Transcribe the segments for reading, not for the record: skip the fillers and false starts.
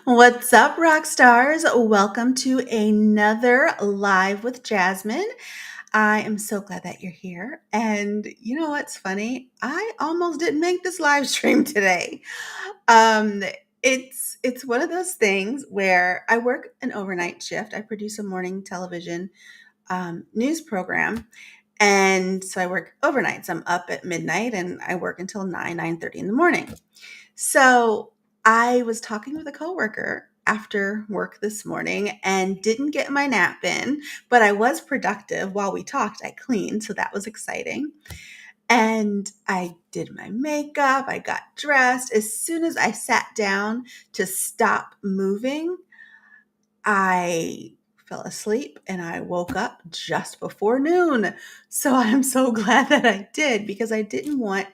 What's up, rock stars? Welcome to another Live with Jasmine. I am so glad that you're here. And you know what's funny? I almost didn't make this live stream today. Um, it's one of those things where I work an overnight shift. I produce a morning television news program, and so I work overnights. I'm up at midnight and I work until 9:30 in the morning. So I was talking with a coworker after work this morning and didn't get my nap in, but I was productive while we talked. I cleaned, so that was exciting. And I did my makeup, I got dressed. As soon as I sat down to stop moving, I fell asleep and I woke up just before noon. So I'm so glad that I did because I didn't want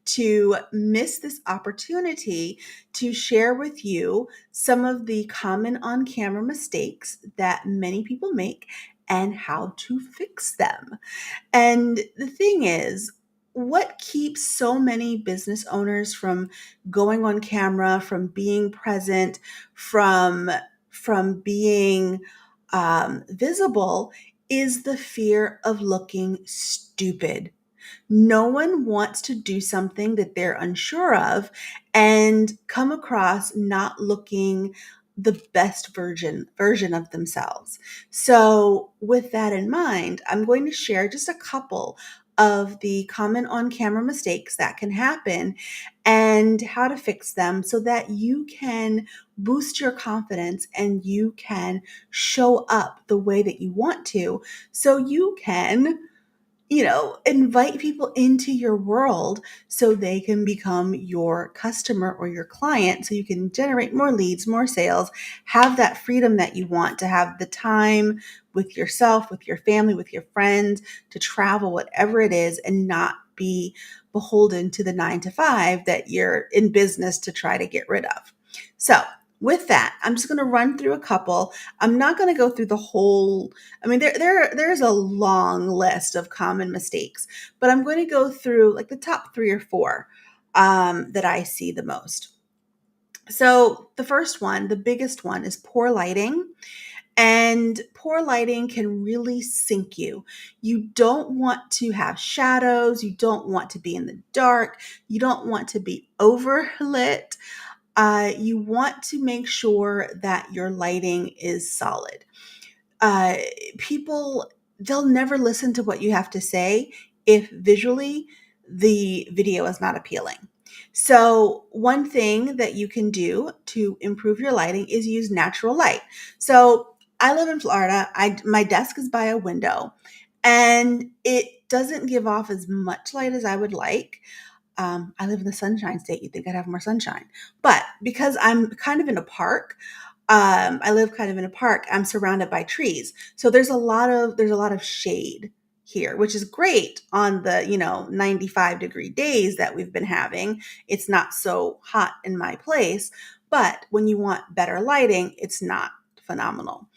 to miss this opportunity to share with you some of the common on camera mistakes that many people make and how to fix them. And the thing is, what keeps so many business owners from going on camera, from being present, from being visible is the fear of looking stupid. No one wants to do something that they're unsure of and come across not looking the best version of themselves. So, with that in mind, I'm going to share just a couple of the common on-camera mistakes that can happen and how to fix them so that you can boost your confidence and you can show up the way that you want to so you can invite people into your world so they can become your customer or your client so you can generate more leads, more sales, have that freedom that you want to have the time with yourself, with your family, with your friends, to travel, whatever it is, and not be beholden to the 9 to 5 that you're in business to try to get rid of. So, with that, I'm just going to run through a couple. I'm not going to go through the whole. I mean, there's a long list of common mistakes, but I'm going to go through like the top 3 or 4 that I see the most. So the first one, the biggest one, is poor lighting. And poor lighting can really sink you. You don't want to have shadows. You don't want to be in the dark. You don't want to be overlit. You want to make sure that your lighting is solid. uh, People, they'll never listen to what you have to say if visually the video is not appealing. So one thing that you can do to improve your lighting is use natural light. So I live in Florida. My desk is by a window and it doesn't give off as much light as I would like. I live in the sunshine state. You'd think I'd have more sunshine. But because I'm kind of in a park, I live kind of in a park. I'm surrounded by trees. So there's a lot of shade here, which is great on the, 95-degree days that we've been having. It's not so hot in my place, but when you want better lighting, it's not phenomenal.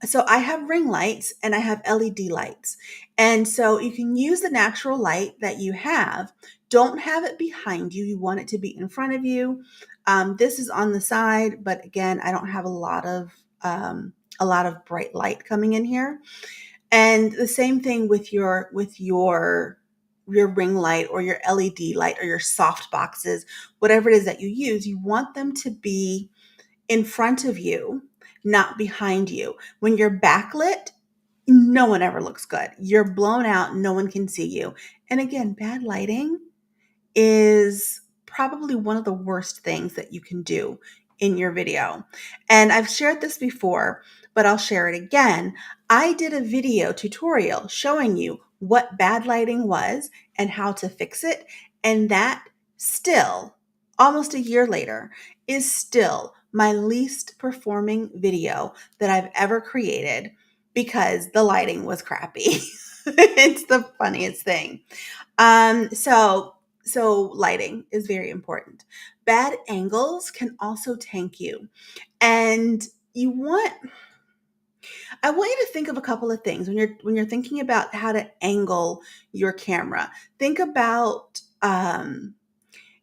So I have ring lights and I have LED lights. And so you can use the natural light that you have. Don't have it behind you. You want it to be in front of you. This is on the side, but again, I don't have a lot of bright light coming in here. And the same thing with your ring light or your LED light or your soft boxes, whatever it is that you use. You want them to be in front of you, not behind you. When you're backlit, no one ever looks good. You're blown out, no one can see you. And again, bad lighting is probably one of the worst things that you can do in your video. And I've shared this before, but I'll share it again. I did a video tutorial showing you what bad lighting was and how to fix it. And that still, almost a year later, is still my least performing video that I've ever created because the lighting was crappy. It's the funniest thing. So lighting is very important. Bad angles can also tank you. And you want I want you to think of a couple of things when you're thinking about how to angle your camera. Think about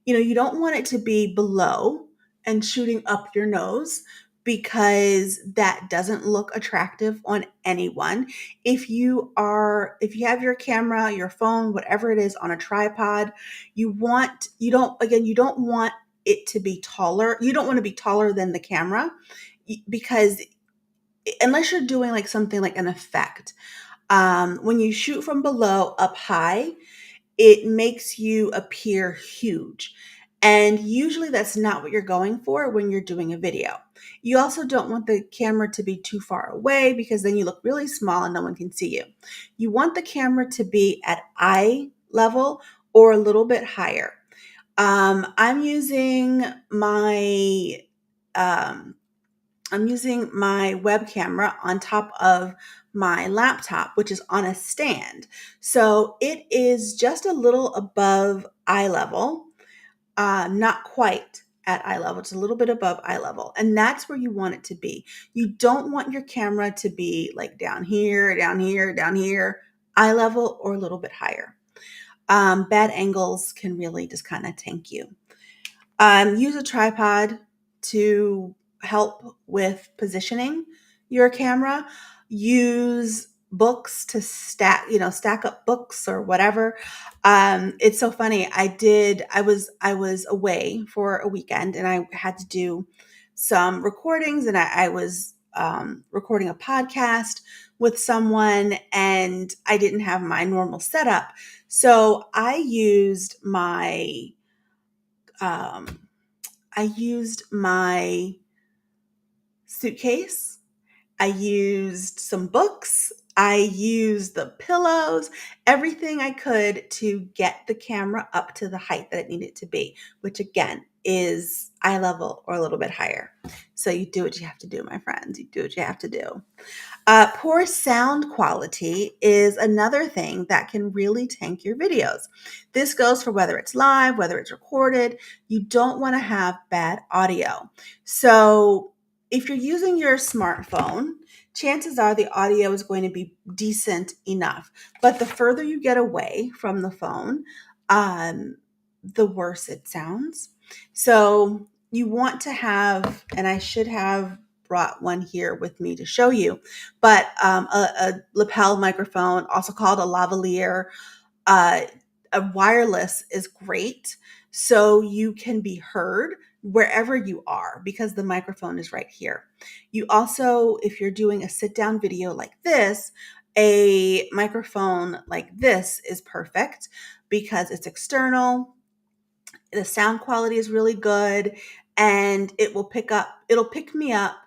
you don't want it to be below and shooting up your nose because that doesn't look attractive on anyone. If you have your camera, your phone, whatever it is on a tripod, you don't want it to be taller. You don't want to be taller than the camera because unless you're doing like something like an effect, when you shoot from below up high, it makes you appear huge. And usually that's not what you're going for when you're doing a video. You also don't want the camera to be too far away because then you look really small and no one can see you. You want the camera to be at eye level or a little bit higher. I'm using um, I'm using my web camera on top of my laptop, which is on a stand. So it is just a little above eye level, not quite at eye level. It's a little bit above eye level. And that's where you want it to be. You don't want your camera to be like down here, down here, down here, eye level, or a little bit higher. Bad angles can really just kind of tank you. Use a tripod to help with positioning your camera. Use books to stack up books or whatever. It's so funny. I was away for a weekend and I had to do some recordings and I was recording a podcast with someone and I didn't have my normal setup. So um, I used my suitcase. I used some books. I used the pillows, everything I could to get the camera up to the height that it needed to be, which again is eye level or a little bit higher. So you do what you have to do, my friends. You do what you have to do. Poor sound quality is another thing that can really tank your videos. This goes for whether it's live, whether it's recorded. You don't want to have bad audio. So if you're using your smartphone, chances are the audio is going to be decent enough. But the further you get away from the phone, the worse it sounds. So you want to have, and I should have brought one here with me to show you, but a lapel microphone, also called a lavalier, uh, a wireless is great. So you can be heard wherever you are because the microphone is right here. You also, if you're doing a sit down video like this, a microphone like this is perfect because it's external. The sound quality is really good and it'll pick me up,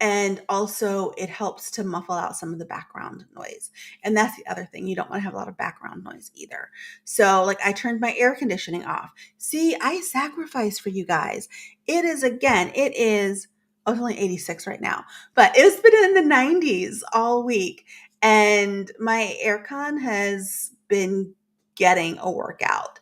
and also it helps to muffle out some of the background noise. And that's the other thing. You don't want to have a lot of background noise either. So like I turned my air conditioning off. See, I sacrifice for you guys. It is, oh, it's only 86 right now, but it's been in the 90s all week. And my aircon has been getting a workout.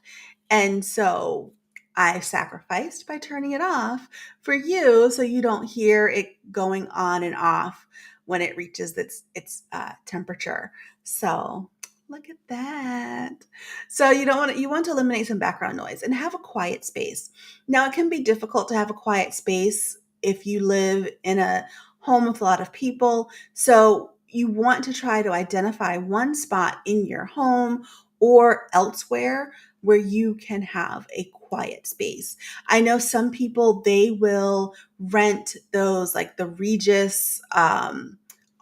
And so I sacrificed by turning it off for you so you don't hear it going on and off when it reaches its temperature. So look at that. So you want to eliminate some background noise and have a quiet space. Now it can be difficult to have a quiet space if you live in a home with a lot of people. So you want to try to identify one spot in your home or elsewhere where you can have a quiet space. I know some people, they will rent those like the Regis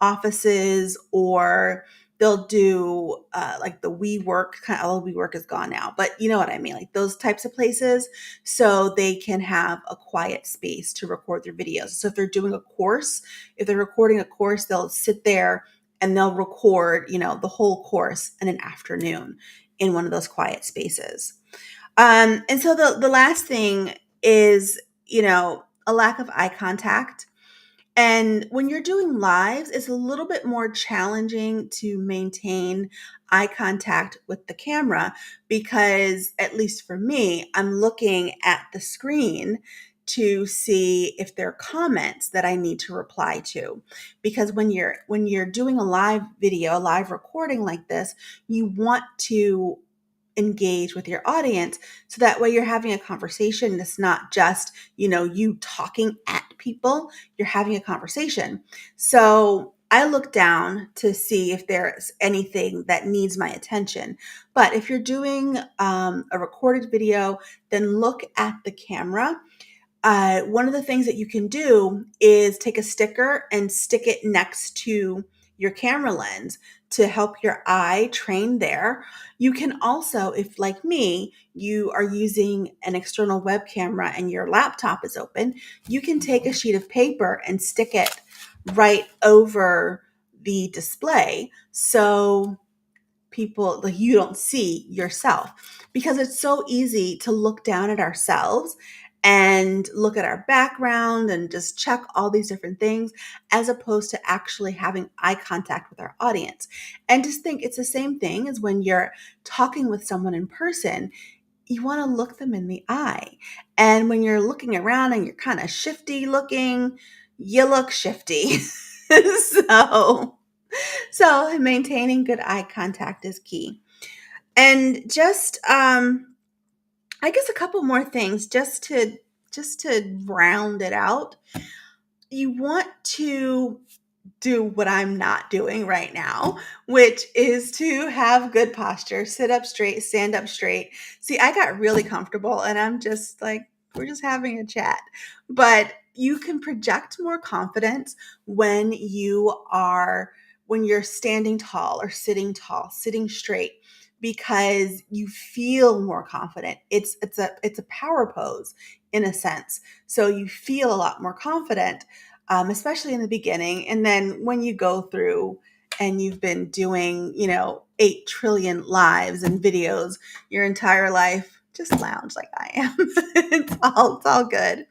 offices, or they'll do like the WeWork kind of, oh, WeWork is gone now, but you know what I mean, like those types of places, so they can have a quiet space to record their videos. So if they're doing a course, if they're recording a course, they'll sit there and they'll record, the whole course in an afternoon in one of those quiet spaces. And so the last thing is, a lack of eye contact. And when you're doing lives, it's a little bit more challenging to maintain eye contact with the camera because, at least for me, I'm looking at the screen to see if there are comments that I need to reply to. Because when you're doing a live video, a live recording like this, you want to engage with your audience, so that way you're having a conversation that's not just, you talking at people, you're having a conversation. So I look down to see if there's anything that needs my attention. But if you're doing a recorded video, then look at the camera. One of the things that you can do is take a sticker and stick it next to your camera lens to help your eye train there. You can also, if like me, you are using an external web camera and your laptop is open, you can take a sheet of paper and stick it right over the display. So people, like, you don't see yourself, because it's so easy to look down at ourselves and look at our background and just check all these different things, as opposed to actually having eye contact with our audience. And just think, it's the same thing as when you're talking with someone in person. You want to look them in the eye. And when you're looking around and you're kind of shifty looking, you look shifty. so so maintaining good eye contact is key. And just I guess a couple more things just to round it out. You want to do what I'm not doing right now, which is to have good posture, sit up straight, stand up straight. See, I got really comfortable and I'm just like, we're just having a chat. But you can project more confidence when you're standing tall or sitting tall, sitting straight, because you feel more confident. It's a power pose in a sense. So you feel a lot more confident, especially in the beginning. And then when you go through and you've been doing, 8 trillion lives and videos your entire life, just lounge like I am. It's all good.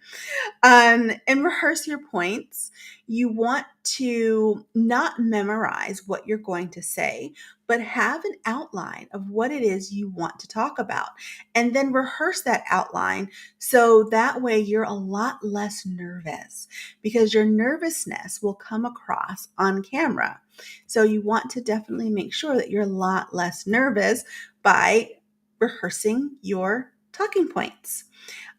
And rehearse your points. You want to not memorize what you're going to say, but have an outline of what it is you want to talk about. And then rehearse that outline, so that way you're a lot less nervous, because your nervousness will come across on camera. So you want to definitely make sure that you're a lot less nervous by rehearsing your talking points.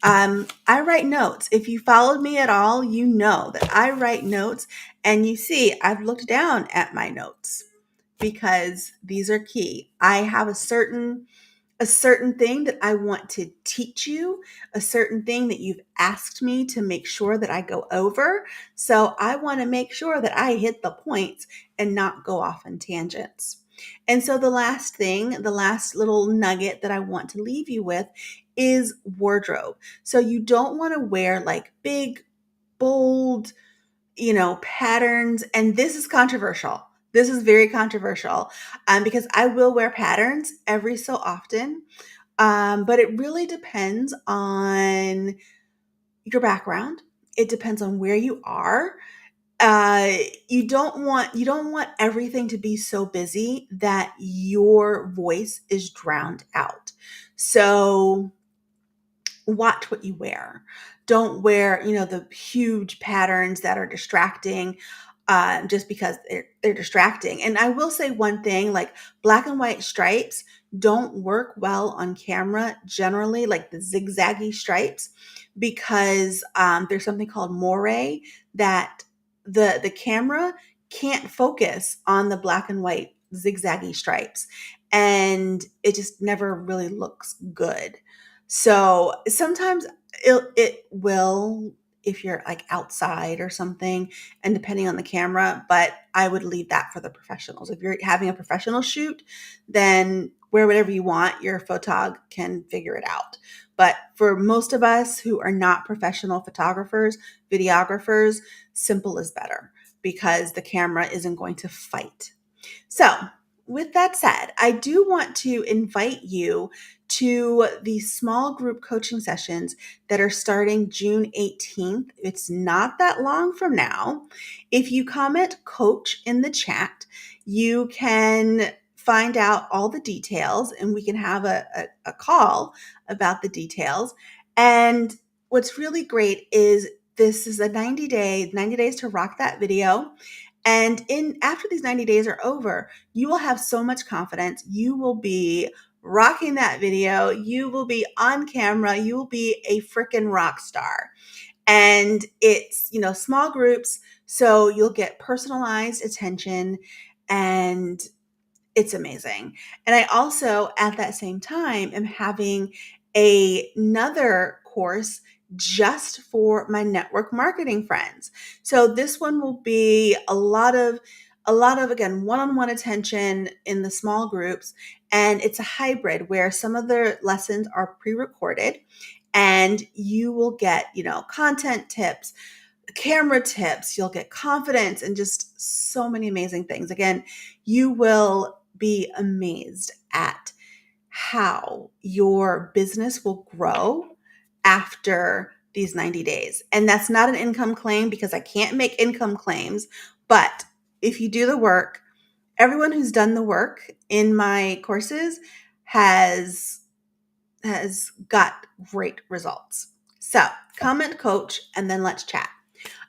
I write notes. If you followed me at all, you know that I write notes, and you see I've looked down at my notes because these are key. I have a certain thing that I want to teach you, a certain thing that you've asked me to make sure that I go over. So I want to make sure that I hit the points and not go off on tangents. And so the last thing, the last little nugget that I want to leave you with is wardrobe. So you don't want to wear like big, bold, patterns. And this is controversial. This is very controversial, because I will wear patterns every so often. But it really depends on your background. It depends on where you are. You don't want everything to be so busy that your voice is drowned out. So watch what you wear. Don't wear, the huge patterns that are distracting, just because they're distracting. And I will say one thing, like black and white stripes don't work well on camera generally, like the zigzaggy stripes, because there's something called moire that the camera can't focus on the black and white zigzaggy stripes, and it just never really looks good. So sometimes it will, if you're like outside or something, and depending on the camera, but I would leave that for the professionals. If you're having a professional shoot, then wear whatever you want. Your photog can figure it out. But for most of us who are not professional photographers, videographers, simple is better, because the camera isn't going to fight. So, with that said, I do want to invite you to the small group coaching sessions that are starting June 18th. It's not that long from now. If you comment coach in the chat, you can find out all the details, and we can have a call about the details. And what's really great is this is a 90 days to rock that video. And in after these 90 days are over, you will have so much confidence. You will be rocking that video. You will be on camera. You will be a freaking rock star. And it's, small groups. So you'll get personalized attention, and it's amazing. And I also, at that same time, am having another course just for my network marketing friends. So this one will be a lot of again one-on-one attention in the small groups, and it's a hybrid where some of the lessons are pre-recorded, and you will get, content tips, camera tips, you'll get confidence, and just so many amazing things. Again, you will be amazed at how your business will grow after these 90 days. And that's not an income claim because I can't make income claims, but if you do the work, everyone who's done the work in my courses has got great results. So, comment coach and then let's chat.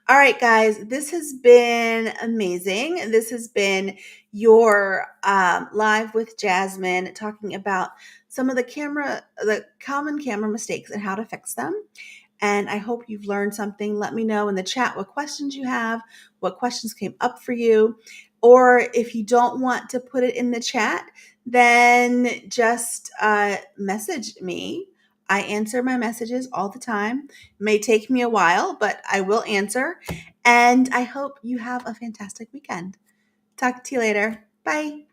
All right, guys, this has been amazing. This has been your live with Jasmine, talking about some of the common camera mistakes and how to fix them. And I hope you've learned something. Let me know in the chat what questions you have, what questions came up for you. Or if you don't want to put it in the chat, then just message me. I answer my messages all the time. It may take me a while, but I will answer. And I hope you have a fantastic weekend. Talk to you later. Bye.